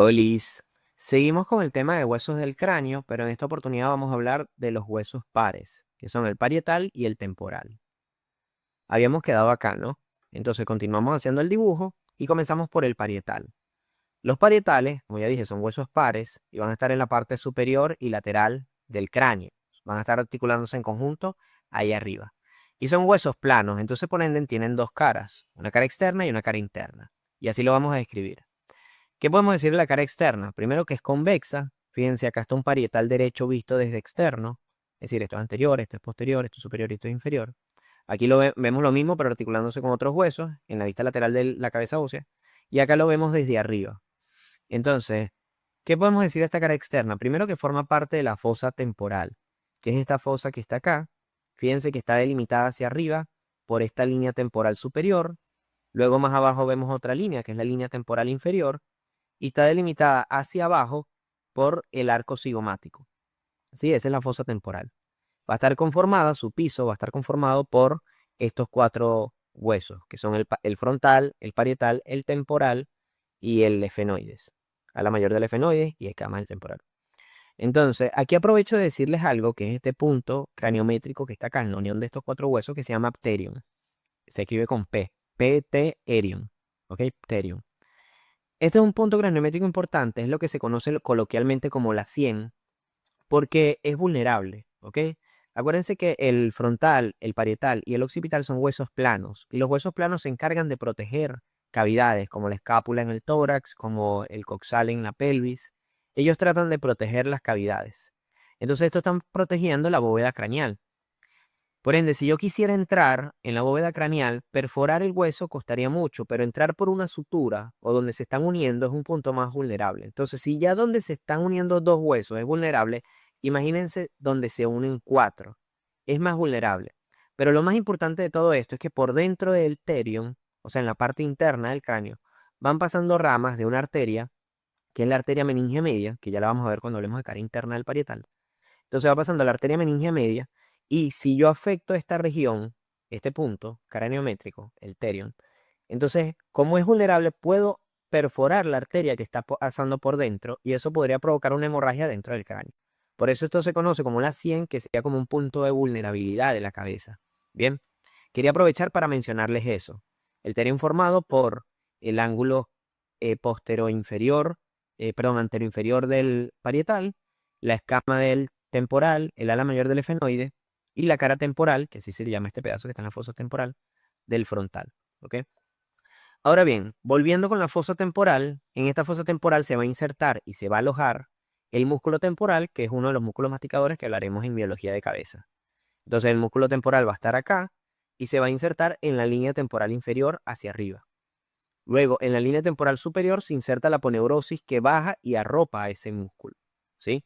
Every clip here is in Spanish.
Olis, seguimos con el tema de huesos del cráneo, pero en esta oportunidad vamos a hablar de los huesos pares, que son el parietal y el temporal. Habíamos quedado acá, ¿no? Entonces continuamos haciendo el dibujo y comenzamos por el parietal. Los parietales, como ya dije, son huesos pares y van a estar en la parte superior y lateral del cráneo. Van a estar articulándose en conjunto ahí arriba. Y son huesos planos, entonces por ende tienen dos caras, una cara externa y una cara interna. Y así lo vamos a describir. ¿Qué podemos decir de la cara externa? Primero que es convexa. Fíjense, acá está un parietal derecho visto desde externo. Es decir, esto es anterior, esto es posterior, esto es superior y esto es inferior. Aquí vemos lo mismo, pero articulándose con otros huesos en la vista lateral de la cabeza ósea. Y acá lo vemos desde arriba. Entonces, ¿qué podemos decir de esta cara externa? Primero que forma parte de la fosa temporal, que es esta fosa que está acá. Fíjense que está delimitada hacia arriba por esta línea temporal superior. Luego más abajo vemos otra línea, que es la línea temporal inferior y está delimitada hacia abajo por el arco cigomático. Sí, esa es la fosa temporal. Va a estar conformada, su piso va a estar conformado por estos cuatro huesos, que son el frontal, el parietal, el temporal y el efenoides. A la mayor del efenoides y escama del temporal. Entonces, aquí aprovecho de decirles algo, que es este punto craniométrico que está acá en la unión de estos cuatro huesos, que se llama pterion. Se escribe con P, Pterion. ¿Ok? Pterion. Este es un punto craniométrico importante, es lo que se conoce coloquialmente como la 100, porque es vulnerable, ¿ok? Acuérdense que el frontal, el parietal y el occipital son huesos planos, y los huesos planos se encargan de proteger cavidades como la escápula en el tórax, como el coxal en la pelvis. Ellos tratan de proteger las cavidades. Entonces, estos están protegiendo la bóveda craneal. Por ende, si yo quisiera entrar en la bóveda craneal, perforar el hueso costaría mucho, pero entrar por una sutura o donde se están uniendo es un punto más vulnerable. Entonces, si ya donde se están uniendo dos huesos es vulnerable, imagínense donde se unen cuatro. Es más vulnerable. Pero lo más importante de todo esto es que por dentro del terion, o sea, en la parte interna del cráneo, van pasando ramas de una arteria, que es la arteria meningia media, que ya la vamos a ver cuando hablemos de cara interna del parietal. Entonces va pasando la arteria meningia media y si yo afecto esta región, este punto craneométrico, el terion, entonces como es vulnerable puedo perforar la arteria que está pasando por dentro y eso podría provocar una hemorragia dentro del cráneo. Por eso esto se conoce como la 100, que sería como un punto de vulnerabilidad de la cabeza. Bien, quería aprovechar para mencionarles eso. El terion formado por el ángulo antero inferior del parietal, la escama del temporal, el ala mayor del efenoide y la cara temporal, que así se le llama este pedazo que está en la fosa temporal, del frontal. ¿Ok? Ahora bien, volviendo con la fosa temporal, en esta fosa temporal se va a insertar y se va a alojar el músculo temporal, que es uno de los músculos masticadores que hablaremos en biología de cabeza. Entonces el músculo temporal va a estar acá y se va a insertar en la línea temporal inferior hacia arriba. Luego, en la línea temporal superior se inserta la aponeurosis que baja y arropa a ese músculo. ¿Sí?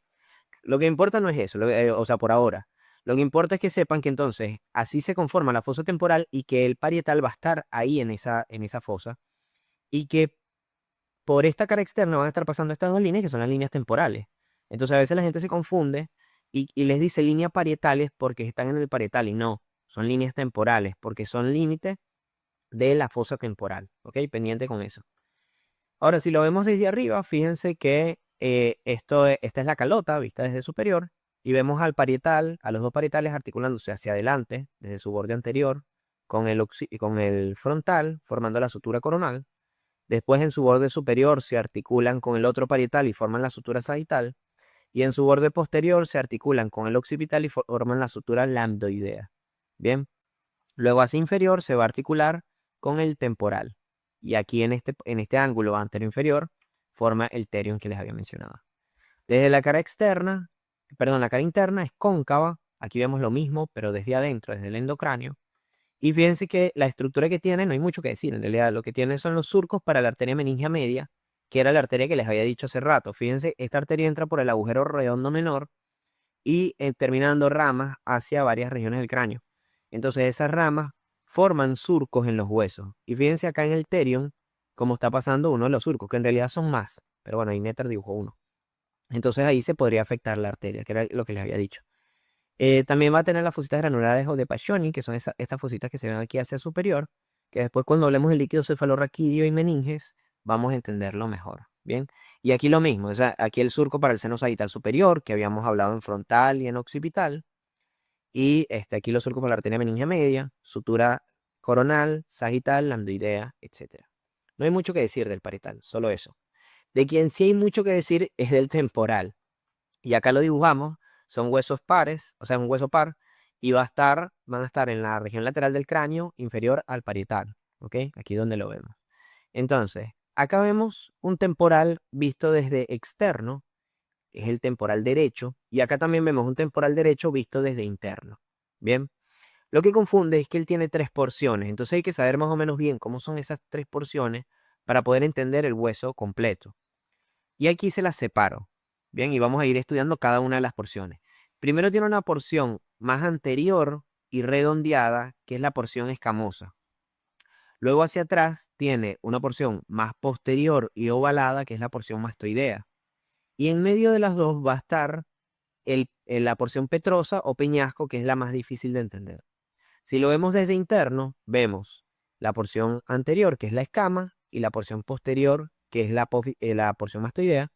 Lo que importa no es eso, o sea, por ahora. Lo que importa es que sepan que entonces así se conforma la fosa temporal y que el parietal va a estar ahí en esa fosa y que por esta cara externa van a estar pasando estas dos líneas que son las líneas temporales. Entonces a veces la gente se confunde y les dice líneas parietales porque están en el parietal y no, son líneas temporales porque son límites de la fosa temporal. ¿Ok? Pendiente con eso. Ahora, si lo vemos desde arriba, fíjense que esta es la calota vista desde superior y vemos al parietal, a los dos parietales articulándose hacia adelante desde su borde anterior con el frontal formando la sutura coronal. Después en su borde superior se articulan con el otro parietal y forman la sutura sagital. Y en su borde posterior se articulan con el occipital y forman la sutura lambdoidea. Bien, luego hacia inferior se va a articular con el temporal. Y aquí en este ángulo anterior inferior forma el terion que les había mencionado. Desde la cara externa, perdón, la cara interna es cóncava. Aquí vemos lo mismo, pero desde adentro, desde el endocráneo. Y fíjense que la estructura que tiene no hay mucho que decir. En realidad, lo que tiene son los surcos para la arteria meningia media, que era la arteria que les había dicho hace rato. Fíjense, esta arteria entra por el agujero redondo menor y termina dando ramas hacia varias regiones del cráneo. Entonces esas ramas forman surcos en los huesos. Y fíjense acá en el terion, cómo está pasando uno de los surcos, que en realidad son más. Pero bueno, ahí Netter dibujó uno. Entonces ahí se podría afectar la arteria, que era lo que les había dicho. También va a tener las fositas granulares o de Paccioni, que son estas fositas que se ven aquí hacia superior, que después cuando hablemos del líquido cefalorraquídeo y meninges, vamos a entenderlo mejor. Bien, y aquí lo mismo, o sea, aquí el surco para el seno sagital superior, que habíamos hablado en frontal y en occipital, y aquí los surcos para la arteria meningia media, sutura coronal, sagital, lambdoidea, etc. No hay mucho que decir del parietal, solo eso. De quien sí hay mucho que decir es del temporal. Y acá lo dibujamos, son huesos pares, o sea, un hueso par, y van a estar en la región lateral del cráneo inferior al parietal, ¿ok? Aquí donde lo vemos. Entonces, acá vemos un temporal visto desde externo, es el temporal derecho, y acá también vemos un temporal derecho visto desde interno. Bien, lo que confunde es que él tiene tres porciones, entonces hay que saber más o menos bien cómo son esas tres porciones para poder entender el hueso completo. Y aquí se las separo. Bien, y vamos a ir estudiando cada una de las porciones. Primero tiene una porción más anterior y redondeada, que es la porción escamosa. Luego hacia atrás tiene una porción más posterior y ovalada, que es la porción mastoidea. Y en medio de las dos va a estar la porción petrosa o peñasco, que es la más difícil de entender. Si lo vemos desde interno, vemos la porción anterior, que es la escama, y la porción posterior, que es la porción mastoidea,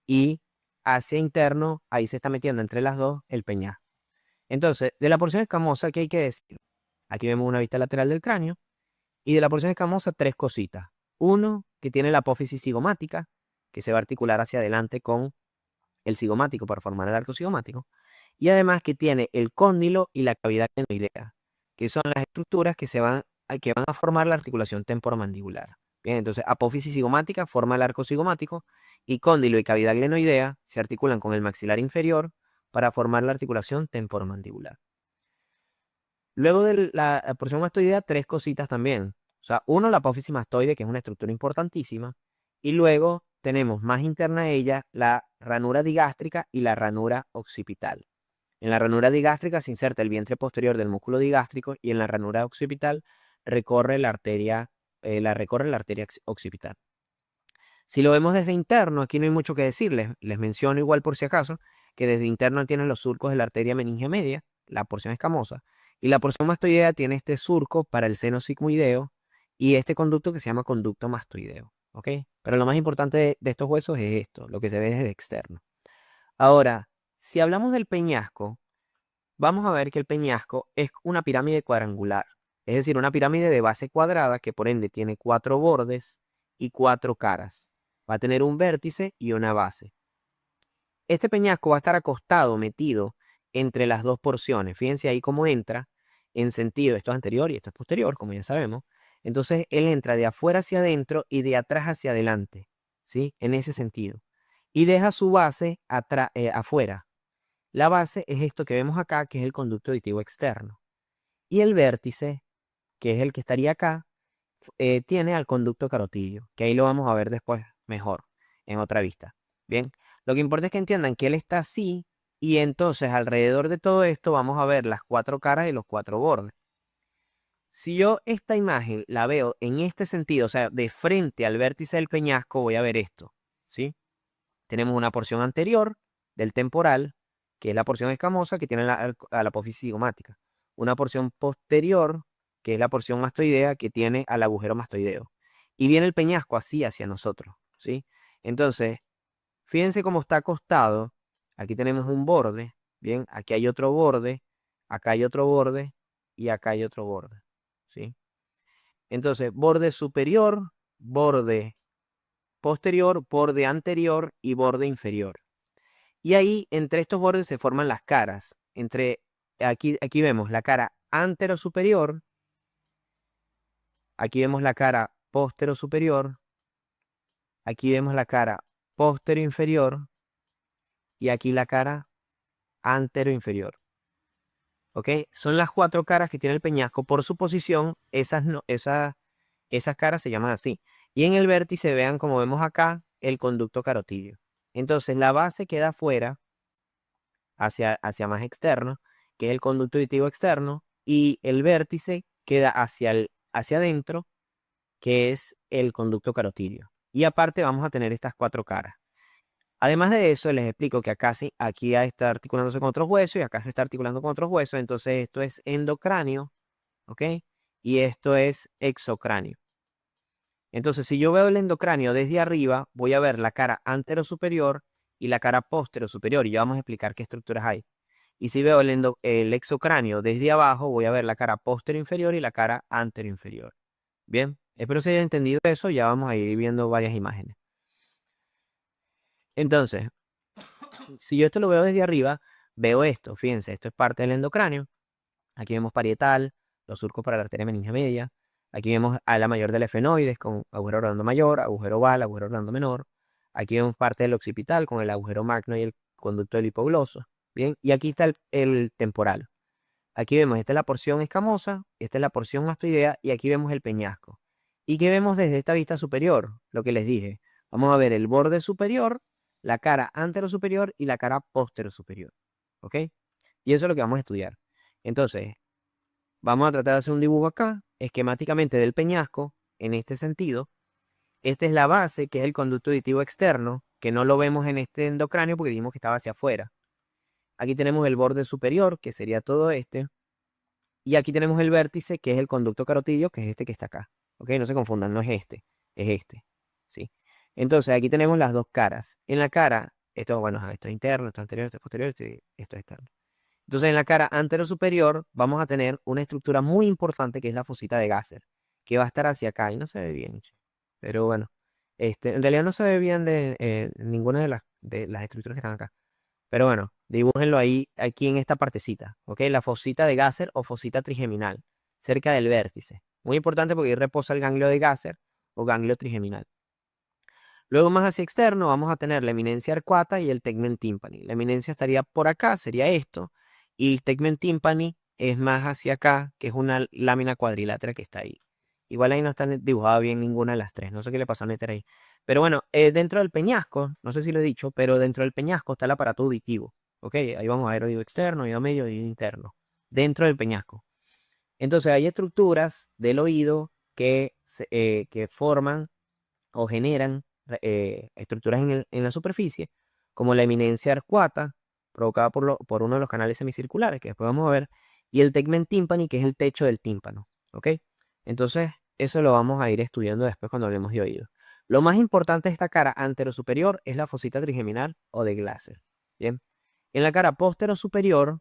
y hacia interno, ahí se está metiendo entre las dos el peñasco. Entonces, de la porción escamosa, ¿qué hay que decir? Aquí vemos una vista lateral del cráneo, y de la porción escamosa, tres cositas. Uno, que tiene la apófisis cigomática, que se va a articular hacia adelante con el cigomático para formar el arco cigomático, y además que tiene el cóndilo y la cavidad glenoidea, que son las estructuras que van a formar la articulación temporomandibular. Bien, entonces apófisis cigomática forma el arco cigomático y cóndilo y cavidad glenoidea se articulan con el maxilar inferior para formar la articulación temporomandibular. Luego de la porción mastoidea, tres cositas también. O sea, uno, la apófisis mastoide, que es una estructura importantísima, y luego tenemos más interna a ella la ranura digástrica y la ranura occipital. En la ranura digástrica se inserta el vientre posterior del músculo digástrico y en la ranura occipital recorre la arteria occipital. Si lo vemos desde interno, aquí no hay mucho que decirles. Les menciono igual por si acaso que desde interno tienen los surcos de la arteria meningia media, la porción escamosa, y la porción mastoidea tiene este surco para el seno sigmoideo y este conducto que se llama conducto mastoideo. ¿Ok? Pero lo más importante de estos huesos es esto, lo que se ve desde externo. Ahora, si hablamos del peñasco, vamos a ver que el peñasco es una pirámide cuadrangular, es decir, una pirámide de base cuadrada que por ende tiene cuatro bordes y cuatro caras. Va a tener un vértice y una base. Este peñasco va a estar acostado, metido entre las dos porciones. Fíjense ahí cómo entra en sentido, esto es anterior y esto es posterior, como ya sabemos. Entonces él entra de afuera hacia adentro y de atrás hacia adelante, ¿sí? En ese sentido. Y deja su base afuera. La base es esto que vemos acá, que es el conducto auditivo externo. Y el vértice, que es el que estaría acá, tiene al conducto carotidio, que ahí lo vamos a ver después mejor, en otra vista. Bien, lo que importa es que entiendan que él está así y entonces alrededor de todo esto vamos a ver las cuatro caras y los cuatro bordes. Si yo esta imagen la veo en este sentido, o sea, de frente al vértice del peñasco, voy a ver esto, ¿sí? Tenemos una porción anterior del temporal, que es la porción escamosa que tiene a la apófisis cigomática. Una porción posterior, que es la porción mastoidea que tiene al agujero mastoideo. Y viene el peñasco así hacia nosotros, ¿sí? Entonces, fíjense cómo está acostado. Aquí tenemos un borde, ¿bien? Aquí hay otro borde, acá hay otro borde y acá hay otro borde, ¿sí? Entonces, borde superior, borde posterior, borde anterior y borde inferior. Y ahí, entre estos bordes se forman las caras. Aquí vemos la cara antero superior, aquí vemos la cara póstero superior, aquí vemos la cara póstero inferior y aquí la cara antero inferior. ¿Ok? Son las cuatro caras que tiene el peñasco. Por su posición, esas caras se llaman así. Y en el vértice, vean como vemos acá, el conducto carotidio. Entonces, la base queda afuera, hacia más externo, que es el conducto auditivo externo, y el vértice queda hacia adentro, que es el conducto carotidio. Y aparte vamos a tener estas cuatro caras. Además de eso, les explico que acá sí, aquí está articulándose con otros huesos y acá se está articulando con otros huesos. Entonces esto es endocráneo, ¿ok? Y esto es exocráneo. Entonces, si yo veo el endocráneo desde arriba, voy a ver la cara anterosuperior y la cara posterosuperior, y ya vamos a explicar qué estructuras hay. Y si veo el exocráneo desde abajo, voy a ver la cara posterior-inferior y la cara anterior-inferior. Bien, espero se haya entendido eso, ya vamos a ir viendo varias imágenes. Entonces, si yo esto lo veo desde arriba, veo esto, fíjense, esto es parte del endocráneo. Aquí vemos parietal, los surcos para la arteria meningia media. Aquí vemos ala mayor del efenoides con agujero redondo mayor, agujero oval, agujero redondo menor. Aquí vemos parte del occipital con el agujero magno y el conducto del hipogloso. Bien, y aquí está el temporal. Aquí vemos, esta es la porción escamosa, esta es la porción mastoidea y aquí vemos el peñasco. ¿Y qué vemos desde esta vista superior? Lo que les dije. Vamos a ver el borde superior, la cara anterosuperior y la cara posterosuperior. ¿Ok? Y eso es lo que vamos a estudiar. Entonces, vamos a tratar de hacer un dibujo acá, esquemáticamente del peñasco, en este sentido. Esta es la base, que es el conducto auditivo externo, que no lo vemos en este endocráneo porque dijimos que estaba hacia afuera. Aquí tenemos el borde superior, que sería todo este. Y aquí tenemos el vértice, que es el conducto carotidio, que es este que está acá. ¿Ok? No se confundan, no es este, es este. ¿Sí? Entonces, aquí tenemos las dos caras. En la cara, esto, bueno, esto es interno, esto es anterior, esto es posterior, esto es externo. Entonces, en la cara anterosuperior vamos a tener una estructura muy importante que es la fosita de Gasser, que va a estar hacia acá y no se ve bien. Pero bueno, en realidad no se ve bien de ninguna de las estructuras que están acá. Pero bueno, dibújenlo ahí, aquí en esta partecita, ¿ok? La fosita de Gasser o fosita trigeminal, cerca del vértice. Muy importante porque ahí reposa el ganglio de Gasser o ganglio trigeminal. Luego más hacia externo vamos a tener la eminencia arcuata y el tegmen tympani. La eminencia estaría por acá, sería esto, y el tegmen tympani es más hacia acá, que es una lámina cuadrilátera que está ahí. Igual ahí no está dibujada bien ninguna de las tres, no sé qué le pasó a meter ahí. Pero bueno, dentro del peñasco, no sé si lo he dicho, pero dentro del peñasco está el aparato auditivo. ¿Ok? Ahí vamos a ver oído externo, oído medio, oído interno. Dentro del peñasco. Entonces hay estructuras del oído que forman o generan estructuras en la superficie, como la eminencia arcuata, provocada por uno de los canales semicirculares, que después vamos a ver, y el tegmen tympani, que es el techo del tímpano. ¿Ok? Entonces, eso lo vamos a ir estudiando después cuando hablemos de oído. Lo más importante de esta cara anterosuperior es la fosita trigeminal o de Glasser. Bien. En la cara posterosuperior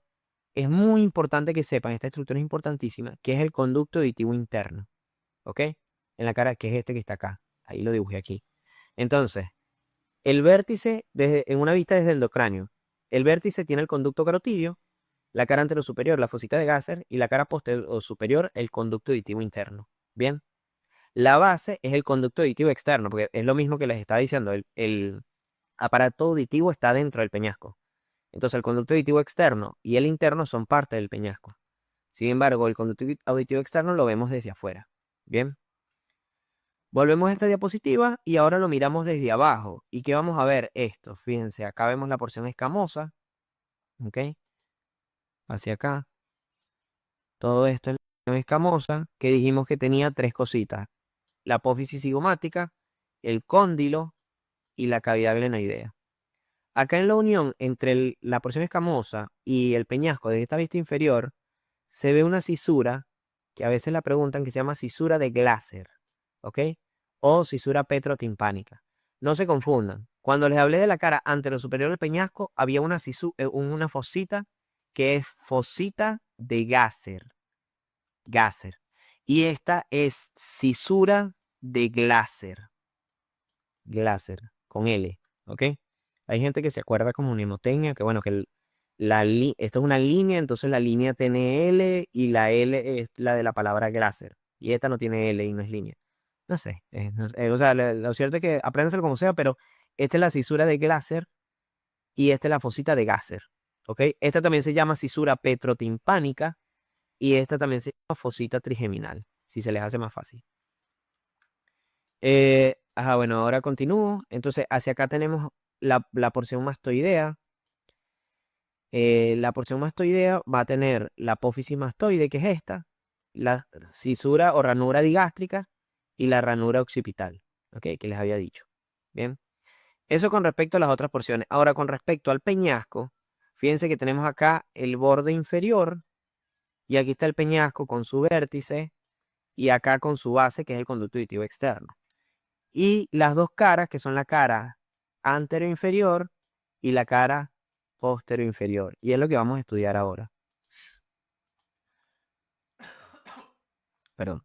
es muy importante que sepan, esta estructura es importantísima, que es el conducto auditivo interno. ¿Ok? En la cara, que es este que está acá. Ahí lo dibujé aquí. Entonces, el vértice, en una vista desde el endocráneo, el vértice tiene el conducto carotidio, la cara anterosuperior, la fosita de Gasser, y la cara posterior superior, el conducto auditivo interno. Bien. La base es el conducto auditivo externo, porque es lo mismo que les estaba diciendo. El aparato auditivo está dentro del peñasco. Entonces, el conducto auditivo externo y el interno son parte del peñasco. Sin embargo, el conducto auditivo externo lo vemos desde afuera. Bien. Volvemos a esta diapositiva y ahora lo miramos desde abajo. ¿Y qué vamos a ver? Esto, fíjense, acá vemos la porción escamosa, ¿ok? Hacia acá. Todo esto es la porción escamosa, que dijimos que tenía tres cositas. La apófisis cigomática, el cóndilo y la cavidad glenoidea. Acá en la unión entre la porción escamosa y el peñasco de esta vista inferior, se ve una cisura, que a veces la preguntan, que se llama cisura de Glasser, ¿ok? O cisura petrotimpánica. No se confundan. Cuando les hablé de la cara anterosuperior del peñasco, había una fosita que es fosita de Gasser. Gasser. Y esta es cisura de Glasser. Glasser, con L, ¿ok? Hay gente que se acuerda como mnemotecnia, que bueno, que esto es una línea, entonces la línea tiene L y la L es la de la palabra Glasser. Y esta no tiene L y no es línea. No sé, o sea, lo cierto es que apréndenselo como sea, pero esta es la cisura de Glasser y esta es la fosita de Gasser, ¿ok? Esta también se llama cisura petrotimpánica y esta también se llama fosita trigeminal, si se les hace más fácil. Bueno, ahora continúo. Entonces, hacia acá tenemos la porción mastoidea. La porción mastoidea va a tener la apófisis mastoide, que es esta, la cisura o ranura digástrica y la ranura occipital, ¿ok? Que les había dicho. Bien. Eso con respecto a las otras porciones. Ahora, con respecto al peñasco, fíjense que tenemos acá el borde inferior y aquí está el peñasco con su vértice y acá con su base, que es el conducto auditivo externo. y las dos caras, que son la cara anterior inferior y la cara posterior inferior. Y es lo que vamos a estudiar ahora. Perdón.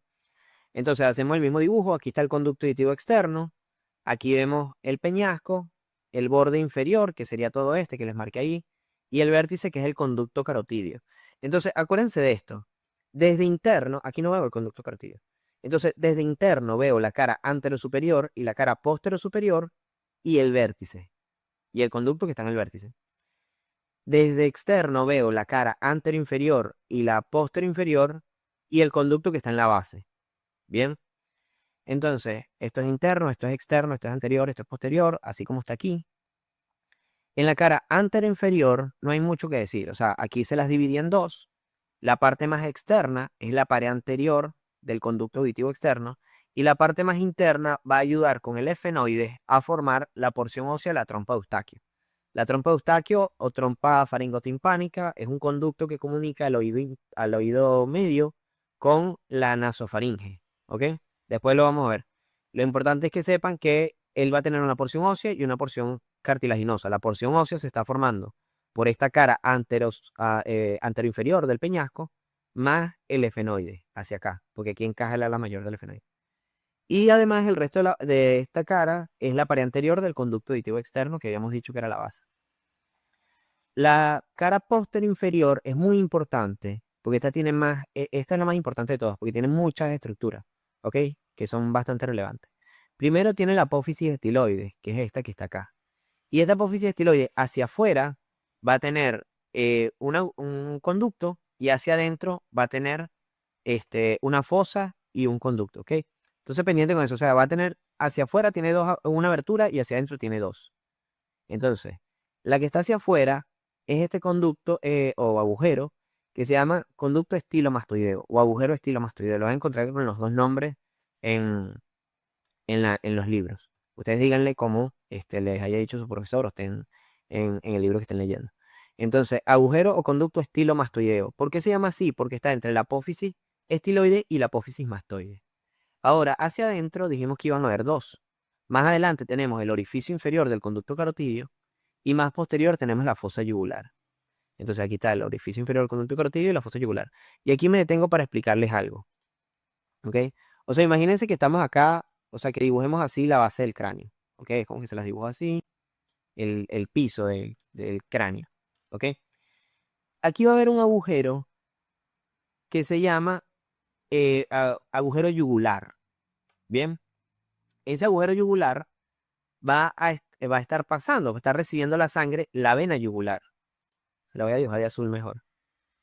Entonces hacemos el mismo dibujo. Aquí está el conducto auditivo externo. Aquí vemos el peñasco, el borde inferior, que sería todo este que les marqué ahí, y el vértice, que es el conducto carotidio. Entonces, acuérdense de esto. Desde interno, aquí no veo el conducto carotidio. Entonces, desde interno veo la cara anterior superior y la cara posterior superior y el vértice. Y el conducto que está en el vértice. Desde externo veo la cara anterior inferior y la posterior inferior y el conducto que está en la base. Bien. Entonces, esto es interno, esto es externo, esto es anterior, esto es posterior, así como está aquí. En la cara anterior inferior no hay mucho que decir. O sea, aquí se las dividí en dos. La parte más externa es la pared anterior del conducto auditivo externo y la parte más interna va a ayudar con el efenoide a formar la porción ósea de la trompa de Eustaquio. La trompa de Eustaquio o trompa faringotimpánica es un conducto que comunica al oído medio con la nasofaringe. ¿Ok? Después lo vamos a ver. Lo importante es que sepan que él va a tener una porción ósea y una porción cartilaginosa. La porción ósea se está formando por esta cara anteroinferior del peñasco más el efenoide hacia acá, porque aquí encaja el ala mayor del efenoide. Y además el resto de esta cara es la pared anterior del conducto auditivo externo que habíamos dicho que era la base. La cara posterior inferior es muy importante porque esta es la más importante de todas porque tiene muchas estructuras, ¿ok? Que son bastante relevantes. Primero tiene la apófisis estiloide, que es esta que está acá. Y esta apófisis estiloide hacia afuera va a tener un conducto y hacia adentro va a tener una fosa y un conducto, ¿ok? Entonces pendiente con eso, o sea, va a tener hacia afuera tiene una abertura y hacia adentro tiene dos. Entonces, la que está hacia afuera es este conducto o agujero que se llama conducto estilomastoideo o agujero estilomastoideo. Lo vas a encontrar con los dos nombres en, en los libros. Ustedes díganle cómo les haya dicho su profesor o estén en el libro que estén leyendo. Entonces, agujero o conducto estilomastoideo. ¿Por qué se llama así? Porque está entre la apófisis estiloide y la apófisis mastoide. Ahora, hacia adentro dijimos que iban a haber dos. Más adelante tenemos el orificio inferior del conducto carotidio y más posterior tenemos la fosa yugular. Entonces aquí está el orificio inferior del conducto carotidio y la fosa yugular. Y aquí me detengo para explicarles algo. ¿Ok? O sea, imagínense que estamos acá, o sea, que dibujemos así la base del cráneo. ¿Ok? Es como que se las dibujo así, el piso del cráneo. ¿Ok? Aquí va a haber un agujero que se llama agujero yugular. Bien, ese agujero yugular va a estar pasando, va a estar recibiendo la sangre, la vena yugular. Se la voy a dibujar de azul mejor.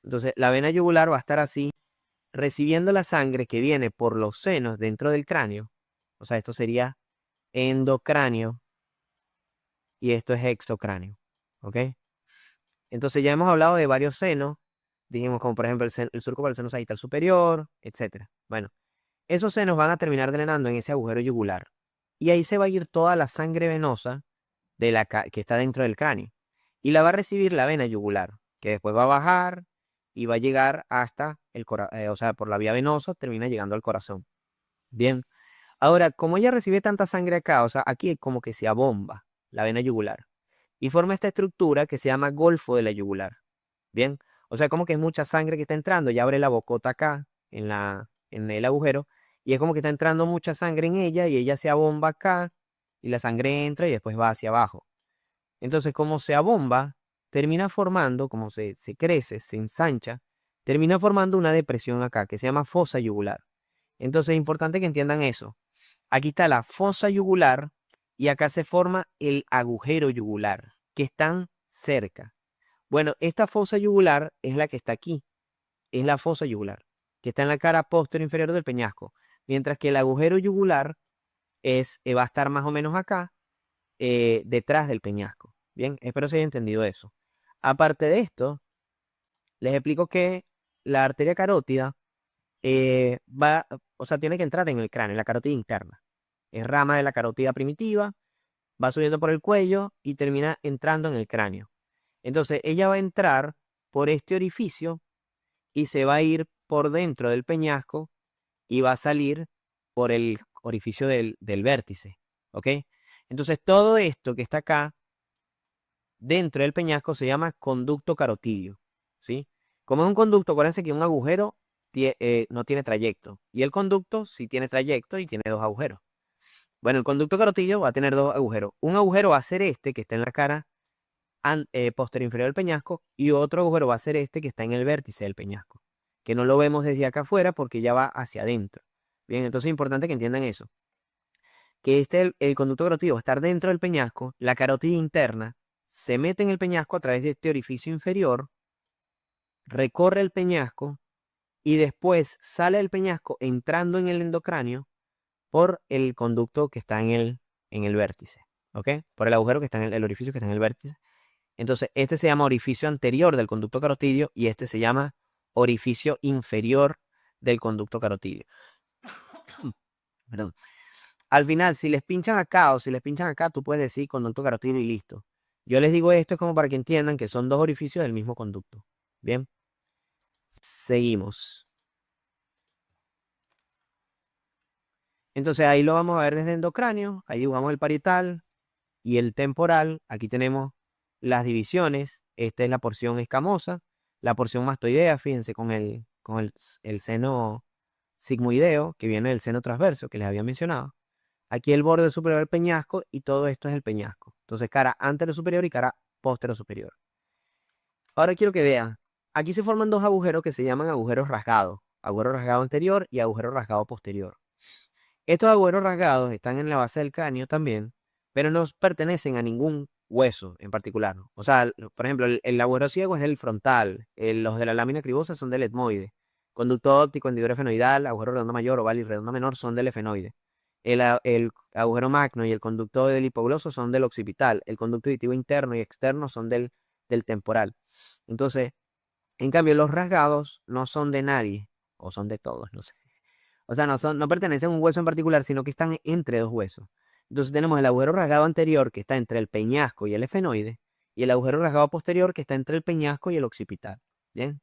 Entonces, la vena yugular va a estar así, recibiendo la sangre que viene por los senos dentro del cráneo. O sea, esto sería endocráneo y esto es exocráneo. ¿Ok? Entonces, ya hemos hablado de varios senos. Dijimos como por ejemplo el surco para el seno sagital superior, etc. Bueno, esos senos van a terminar drenando en ese agujero yugular. Y ahí se va a ir toda la sangre venosa que está dentro del cráneo. Y la va a recibir la vena yugular, que después va a bajar y va a llegar hasta el corazón, o sea, por la vía venosa termina llegando al corazón. Bien. Ahora, como ella recibe tanta sangre acá, o sea, aquí como que se abomba la vena yugular y forma esta estructura que se llama golfo de la yugular. Bien. O sea, como que es mucha sangre que está entrando, ya abre la bocota acá en el agujero y es como que está entrando mucha sangre en ella y ella se abomba acá y la sangre entra y después va hacia abajo. Entonces, como se abomba, termina formando, como se crece, se ensancha, termina formando una depresión acá que se llama fosa yugular. Entonces, es importante que entiendan eso. Aquí está la fosa yugular y acá se forma el agujero yugular, que están cerca. Bueno, esta fosa yugular es la que está aquí, es la fosa yugular, que está en la cara posterior inferior del peñasco, mientras que el agujero yugular va a estar más o menos acá detrás del peñasco. Bien, espero se haya entendido eso. Aparte de esto, les explico que la arteria carótida o sea, tiene que entrar en el cráneo, en la carótida interna. Es rama de la carótida primitiva, va subiendo por el cuello y termina entrando en el cráneo. Entonces, ella va a entrar por este orificio y se va a ir por dentro del peñasco y va a salir por el orificio del vértice. ¿ok? Entonces todo esto que está acá dentro del peñasco se llama conducto carotidio, ¿sí? Como es un conducto, acuérdense que un agujero no tiene trayecto y el conducto sí tiene trayecto y tiene dos agujeros. Bueno, el conducto carotidio va a tener dos agujeros. Un agujero va a ser este que está en la cara posterior inferior del peñasco y otro agujero va a ser este que está en el vértice del peñasco, que no lo vemos desde acá afuera porque ya va hacia adentro. Bien, entonces es importante que entiendan eso, que el conducto carotidio va a estar dentro del peñasco, la carótida interna se mete en el peñasco a través de este orificio inferior, recorre el peñasco y después sale del peñasco entrando en el endocráneo por el conducto que está en el vértice, ¿ok? Por el agujero que está en el orificio que está en el vértice. Entonces, este se llama orificio anterior del conducto carotidio y este se llama orificio inferior del conducto carotidio. Perdón. Al final, si les pinchan acá o si les pinchan acá, tú puedes decir conducto carotidio y listo. Yo les digo esto es como para que entiendan que son dos orificios del mismo conducto. Bien, seguimos. Entonces ahí lo vamos a ver desde endocráneo. Ahí dibujamos el parietal y el temporal. Aquí tenemos las divisiones. Esta es la porción escamosa. La porción mastoidea, fíjense, con el seno sigmoideo, que viene del seno transverso, que les había mencionado. Aquí el borde superior del peñasco y todo esto es el peñasco. Entonces cara anterior superior y cara posterior superior. Ahora quiero que vean. Aquí se forman dos agujeros que se llaman agujeros rasgados. Agujero rasgado anterior y agujero rasgado posterior. Estos agujeros rasgados están en la base del cráneo también, pero no pertenecen a ningún hueso en particular. O sea, por ejemplo, el agujero ciego es del frontal, los de la lámina cribosa son del etmoide. Conducto óptico, hendidura efenoidal, agujero redondo mayor, oval y redondo menor son del efenoide. El agujero magno y el conducto del hipogloso son del occipital. El conducto auditivo interno y externo son del temporal. Entonces, en cambio, los rasgados no son de nadie, o son de todos, no sé. O sea, no pertenecen a un hueso en particular, sino que están entre dos huesos. Entonces tenemos el agujero rasgado anterior que está entre el peñasco y el efenoide, y el agujero rasgado posterior que está entre el peñasco y el occipital. ¿Bien?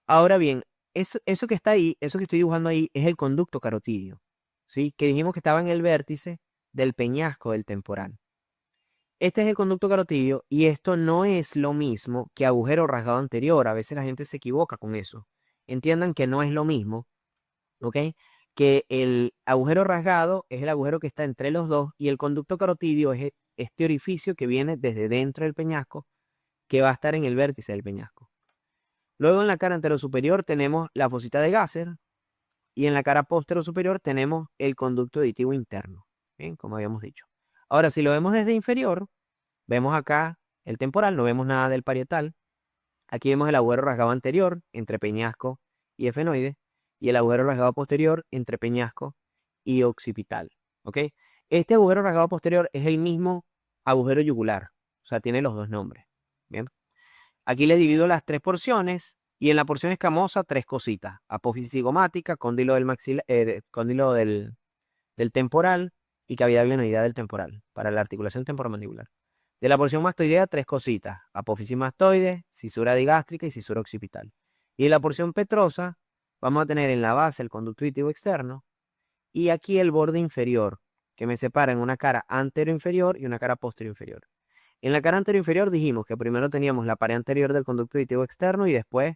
Ahora bien, eso que está ahí, eso que estoy dibujando ahí, es el conducto carotidio, ¿sí? Que dijimos que estaba en el vértice del peñasco del temporal. Este es el conducto carotidio y esto no es lo mismo que agujero rasgado anterior. A veces la gente se equivoca con eso. Entiendan que no es lo mismo, ¿ok? Que el agujero rasgado es el agujero que está entre los dos y el conducto carotidio es este orificio que viene desde dentro del peñasco que va a estar en el vértice del peñasco. Luego en la cara anterosuperior tenemos la fosita de Gasser y en la cara posterosuperior tenemos el conducto auditivo interno, ¿bien? Como habíamos dicho. Ahora, si lo vemos desde inferior, vemos acá el temporal, no vemos nada del parietal. Aquí vemos el agujero rasgado anterior entre peñasco y efenoide y el agujero rasgado posterior entre peñasco y occipital. ¿Ok? Este agujero rasgado posterior es el mismo agujero yugular, o sea, tiene los dos nombres. Bien. Aquí les divido las tres porciones y en la porción escamosa tres cositas: apófisis cigomática, cóndilo cóndilo del temporal y cavidad glenoidea del temporal para la articulación temporomandibular. De la porción mastoidea, tres cositas: apófisis mastoide, cisura digástrica y cisura occipital. Y de la porción petrosa, vamos a tener en la base el conducto auditivo externo y aquí el borde inferior, que me separa en una cara anterior inferior y una cara posterior inferior. En la cara anterior inferior dijimos que primero teníamos la pared anterior del conducto auditivo externo y después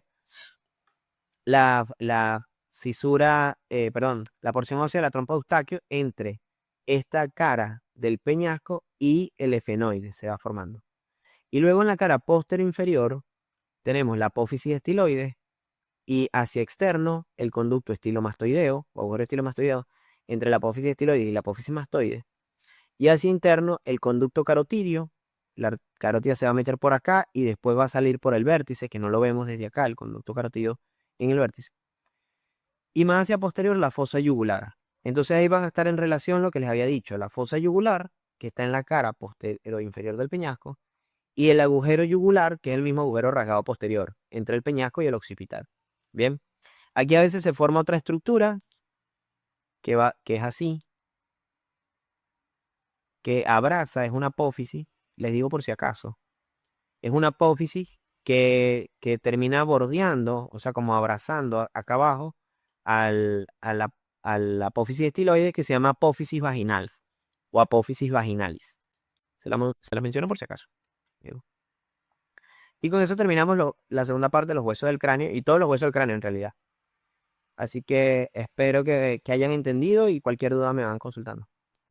la cisura, perdón, la porción ósea de la trompa de Eustaquio entre esta cara del peñasco y el efenoide se va formando. Y luego en la cara posterior inferior tenemos la apófisis estiloide y hacia externo el conducto estilomastoideo o agujero estilomastoideo entre la apófisis estiloide y la apófisis mastoide. Y hacia interno el conducto carotidio. La carótida se va a meter por acá y después va a salir por el vértice, que no lo vemos desde acá, el conducto carotidio en el vértice. Y más hacia posterior la fosa yugular. Entonces ahí van a estar en relación lo que les había dicho, la fosa yugular, que está en la cara posterior inferior del peñasco, y el agujero yugular, que es el mismo agujero rasgado posterior, entre el peñasco y el occipital. Bien, aquí a veces se forma otra estructura que es así, que abraza, es una apófisis, les digo por si acaso, es una apófisis que termina bordeando, o sea, como abrazando acá abajo a la apófisis estiloide que se llama apófisis vaginal. o apófisis vaginalis. Se las menciono por si acaso. Y con eso terminamos la segunda parte de los huesos del cráneo y todos los huesos del cráneo en realidad. Así que espero que hayan entendido y cualquier duda me van consultando.